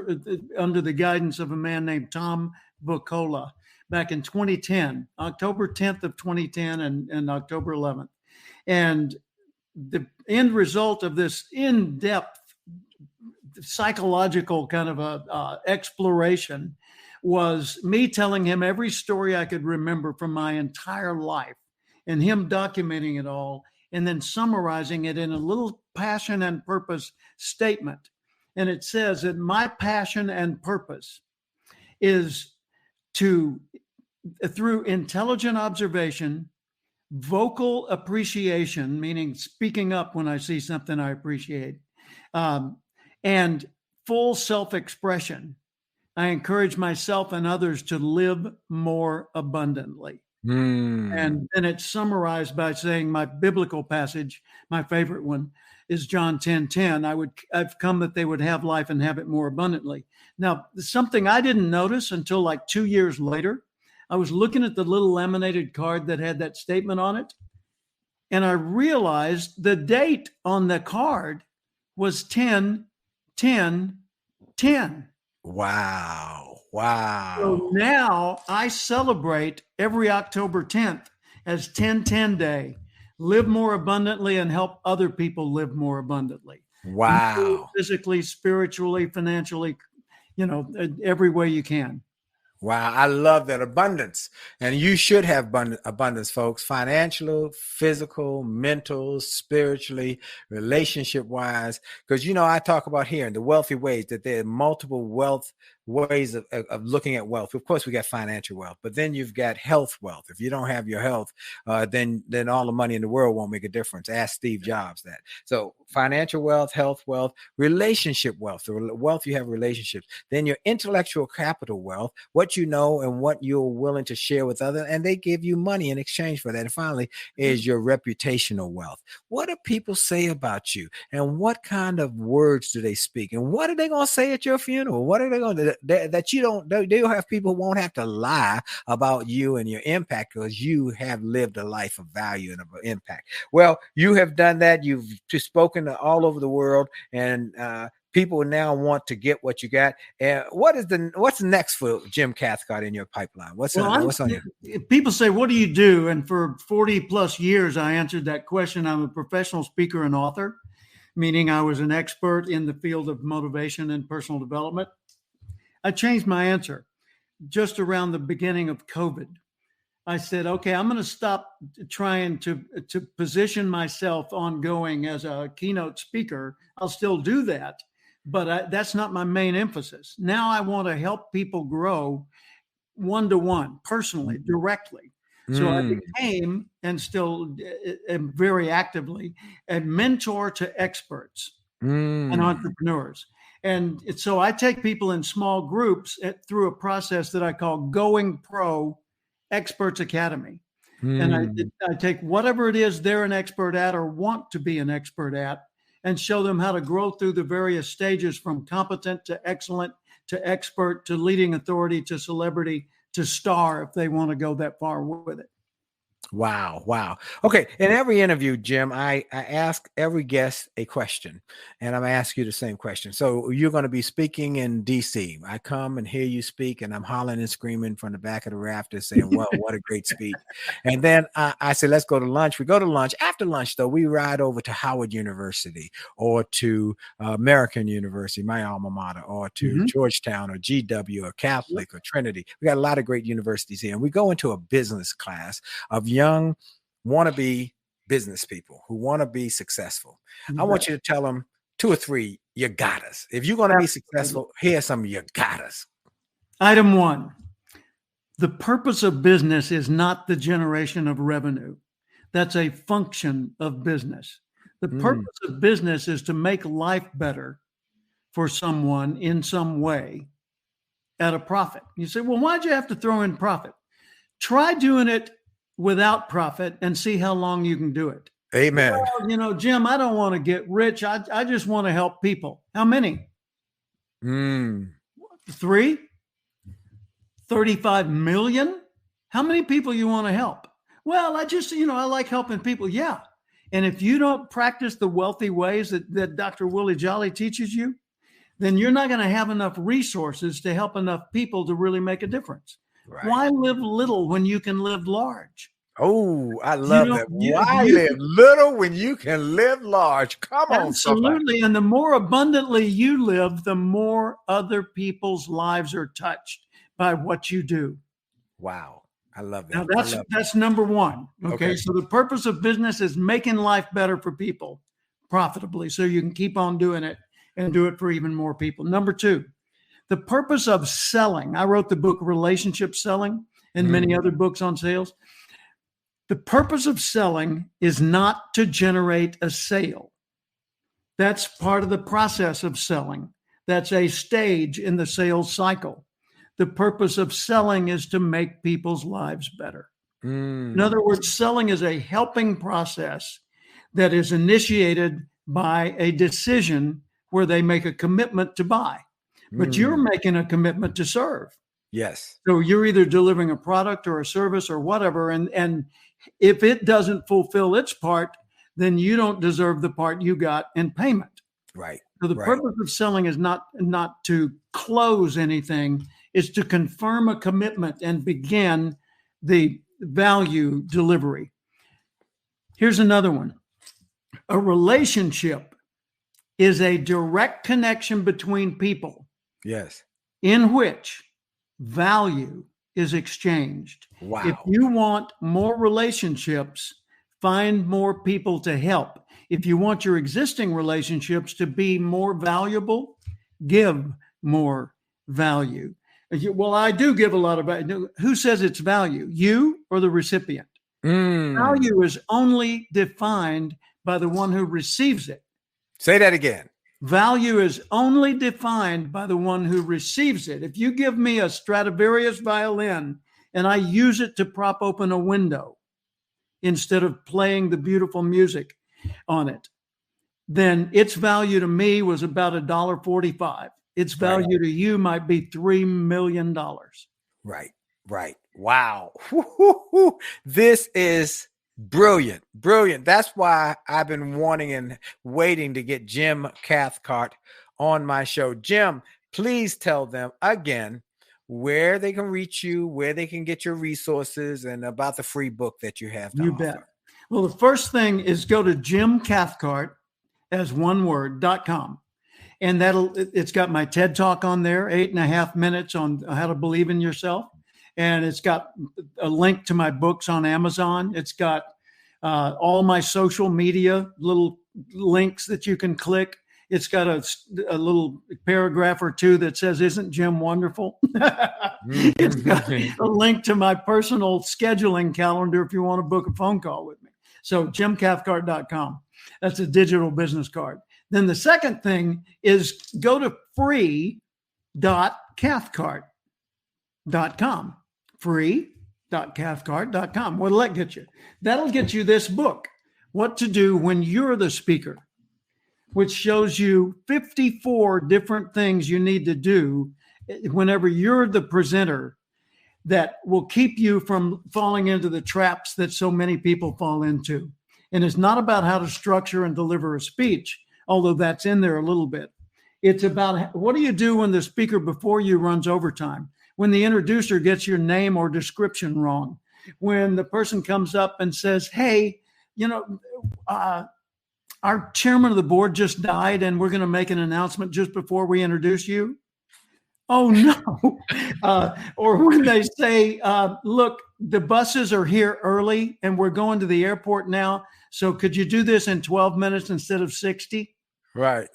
under the guidance of a man named Tom Bucola back in 2010, October 10th of 2010 and October 11th. And the end result of this in-depth psychological kind of a exploration was me telling him every story I could remember from my entire life and him documenting it all and then summarizing it in a little passion and purpose statement. And it says that my passion and purpose is to, through intelligent observation, vocal appreciation, meaning speaking up when I see something I appreciate, and full self-expression. I encourage myself and others to live more abundantly. And then it's summarized by saying my biblical passage, my favorite one, is John 10:10. I've come that they would have life and have it more abundantly. Now, something I didn't notice until like 2 years later, I was looking at the little laminated card that had that statement on it, and I realized the date on the card was 10/10/10. Wow. So now I celebrate every October 10th as 10/10 Day. Live more abundantly and help other people live more abundantly. Wow. Physically, spiritually, financially, every way you can. Wow, I love that abundance. And you should have abundance, folks, financial, physical, mental, spiritually, relationship wise. Because, I talk about here in the wealthy ways that there are multiple ways of looking at wealth. Of course, we got financial wealth, but then you've got health wealth. If you don't have your health, then all the money in the world won't make a difference. Ask Steve Jobs that. So financial wealth, health wealth, relationship wealth, the wealth you have relationships, then your intellectual capital wealth, what you know and what you're willing to share with others, and they give you money in exchange for that. And finally is your reputational wealth. What do people say about you, and what kind of words do they speak, and what are they going to say at your funeral? What are they going to that you don't? They'll have people who won't have to lie about you and your impact because you have lived a life of value and of impact. Well, you have done that. You've spoken to all over the world, and people now want to get what you got. And what's next for Jim Cathcart in your pipeline? What's on your? People say, what do you do? And for 40 plus years, I answered that question. I'm a professional speaker and author, meaning I was an expert in the field of motivation and personal development. I changed my answer just around the beginning of COVID. I said, okay, I'm going to stop trying to position myself ongoing as a keynote speaker. I'll still do that, but that's not my main emphasis. Now I want to help people grow one-to-one, personally, directly. So I became, and still am very actively, a mentor to experts and entrepreneurs. And so I take people in small groups through a process that I call Going Pro Experts Academy. And I take whatever it is they're an expert at or want to be an expert at and show them how to grow through the various stages from competent to excellent to expert to leading authority to celebrity to star if they want to go that far with it. Wow. Okay. In every interview, Jim, I ask every guest a question, and I'm going to ask you the same question. So you're going to be speaking in DC. I come and hear you speak, and I'm hollering and screaming from the back of the rafters saying, well, what a great speech. And then I say, let's go to lunch. We go to lunch. After lunch, though, we ride over to Howard University or to American University, my alma mater, or to Georgetown or GW or Catholic or Trinity. We got a lot of great universities here. And we go into a business class of young wannabe business people who want to be successful. I want you to tell them 2 or 3 you got us. If you're going to be successful, here's some you got us. Item 1, the purpose of business is not the generation of revenue. That's a function of business. The purpose of business is to make life better for someone in some way at a profit. You say, well, why'd you have to throw in profit? Try doing it without profit and see how long you can do it. Amen. Well, Jim, I don't want to get rich. I just want to help people. How many? 3? 35 million? How many people you want to help? Well, I like helping people. Yeah. And if you don't practice the wealthy ways that Dr. Willie Jolley teaches you, then you're not going to have enough resources to help enough people to really make a difference. Right. Why live little when you can live large? Oh, I love that. Why live little when you can live large? Come on, absolutely. Somebody. And the more abundantly you live, the more other people's lives are touched by what you do. Wow. I love that. Now that's number 1. Okay. So the purpose of business is making life better for people profitably so you can keep on doing it and do it for even more people. Number 2, the purpose of selling. I wrote the book Relationship Selling and many other books on sales. The purpose of selling is not to generate a sale. That's part of the process of selling. That's a stage in the sales cycle. The purpose of selling is to make people's lives better. In other words, selling is a helping process that is initiated by a decision where they make a commitment to buy. But you're making a commitment to serve. Yes. So you're either delivering a product or a service or whatever. And if it doesn't fulfill its part, then you don't deserve the part you got in payment. Right. So the purpose of selling is not to close anything, is to confirm a commitment and begin the value delivery. Here's another one. A relationship is a direct connection between people. Yes. In which value is exchanged. Wow. If you want more relationships, find more people to help. If you want your existing relationships to be more valuable, give more value. Well, I do give a lot of value. Who says it's value? You or the recipient? Value is only defined by the one who receives it. Say that again. Value is only defined by the one who receives it. If you give me a Stradivarius violin and I use it to prop open a window instead of playing the beautiful music on it, then its value to me was about $1.45. Its value to you might be $3 million. Right. Wow. This is brilliant. That's why I've been wanting and waiting to get Jim Cathcart on my show. Jim, please tell them again where they can reach you, where they can get your resources, and about the free book that you have to offer. Bet. Well, the first thing is go to Jim Cathcart, as one word, .com. And it's got my TED Talk on there, 8.5 minutes on how to believe in yourself. And it's got a link to my books on Amazon. It's got all my social media, little links that you can click. It's got a little paragraph or two that says, "Isn't Jim wonderful?" It's got a link to my personal scheduling calendar if you want to book a phone call with me. So jimcathcart.com. That's a digital business card. Then the second thing is go to free.cathcart.com. Free.cathcart.com. What'll that get you? That'll get you this book, What to Do When You're the Speaker, which shows you 54 different things you need to do whenever you're the presenter that will keep you from falling into the traps that so many people fall into. And it's not about how to structure and deliver a speech, although that's in there a little bit. It's about what do you do when the speaker before you runs overtime, when the introducer gets your name or description wrong, when the person comes up and says, "Hey, our chairman of the board just died and we're going to make an announcement just before we introduce you." Oh, no. Or when they say, "Look, the buses are here early and we're going to the airport now. So could you do this in 12 minutes instead of 60? Right.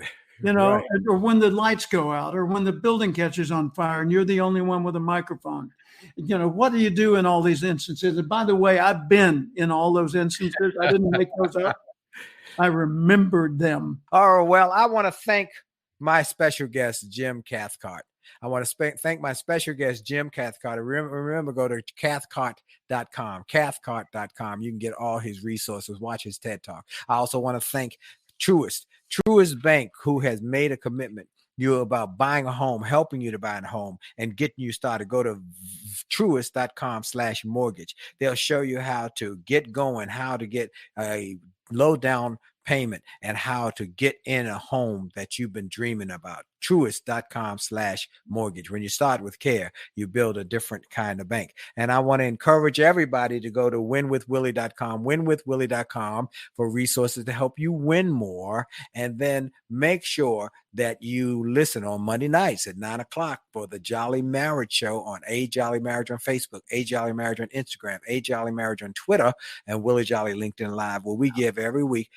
Right. Or when the lights go out, or when the building catches on fire and you're the only one with a microphone. What do you do in all these instances? And by the way, I've been in all those instances. I didn't make those up. I remembered them. Oh, well, I want to thank my special guest, Jim Cathcart. I want to thank my special guest, Jim Cathcart. Remember, go to cathcart.com, cathcart.com. You can get all his resources, watch his TED Talk. I also want to thank Truist Bank, who has made a commitment about buying a home, helping you to buy a home, and getting you started. Go to truist.com/mortgage. They'll show you how to get going, how to get a low down payment, and how to get in a home that you've been dreaming about. Truist.com/mortgage. When you start with care, you build a different kind of bank. And I want to encourage everybody to go to winwithwillie.com, winwithwillie.com, for resources to help you win more. And then make sure that you listen on Monday nights at 9:00 for the Jolly Marriage Show on A Jolly Marriage on Facebook, A Jolly Marriage on Instagram, A Jolly Marriage on Twitter, and Willie Jolley LinkedIn Live, where we give every week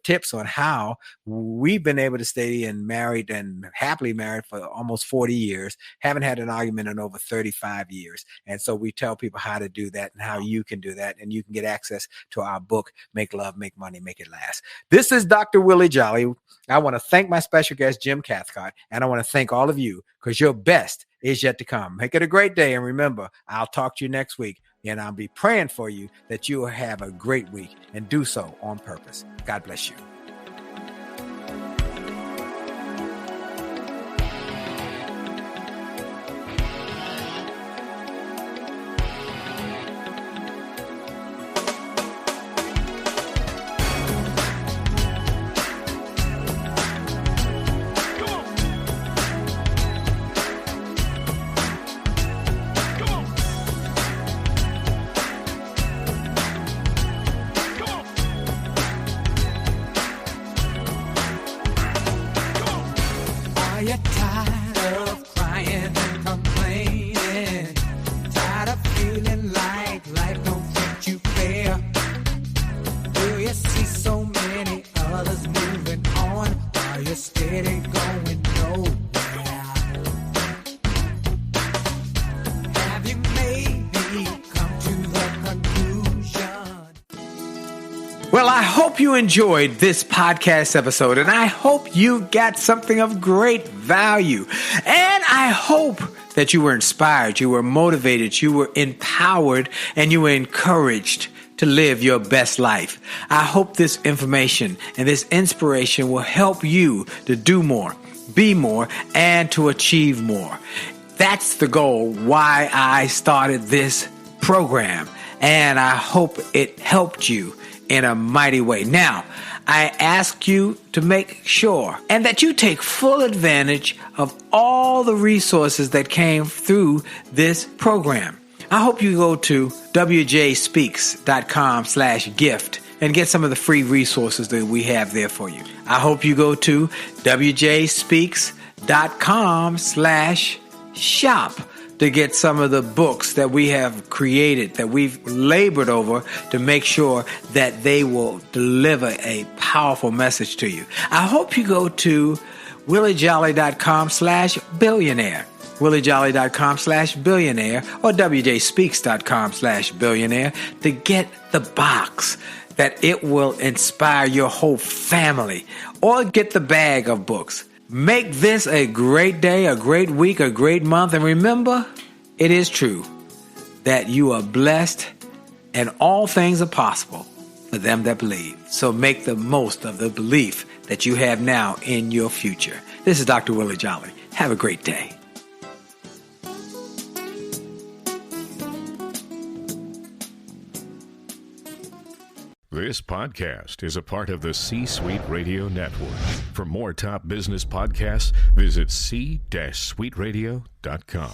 tips on how we've been able to stay and married and happily married for almost 40 years, haven't had an argument in over 35 years. And so we tell people how to do that and how you can do that. And you can get access to our book, Make Love, Make Money, Make It Last. This is Dr. Willie Jolley. I want to thank my special guest, Jim Cathcart, and I want to thank all of you because your best is yet to come. Make it a great day. And remember, I'll talk to you next week, and I'll be praying for you that you will have a great week and do so on purpose. God bless you. Are you tired of crying and complaining? Tired of feeling like life don't treat you fair? Do you see so many others moving on while you're steady going nowhere? Have you maybe come to the conclusion? Well, I hope you enjoyed this podcast episode, and I hope you got something of great value. And I hope that you were inspired, you were motivated, you were empowered, and you were encouraged to live your best life. I hope this information and this inspiration will help you to do more, be more, and to achieve more. That's the goal why I started this program, and I hope it helped you in a mighty way. Now, I ask you to make sure and that you take full advantage of all the resources that came through this program. I hope you go to wjspeaks.com/gift and get some of the free resources that we have there for you. I hope you go to wjspeaks.com/shop to get some of the books that we have created, that we've labored over to make sure that they will deliver a powerful message to you. I hope you go to williejolly.com/billionaire, williejolly.com/billionaire, or wjspeaks.com/billionaire to get the box that it will inspire your whole family, or get the bag of books. Make this a great day, a great week, a great month. And remember, it is true that you are blessed and all things are possible for them that believe. So make the most of the belief that you have now in your future. This is Dr. Willie Jolley. Have a great day. This podcast is a part of the C-Suite Radio Network. For more top business podcasts, visit c-suiteradio.com.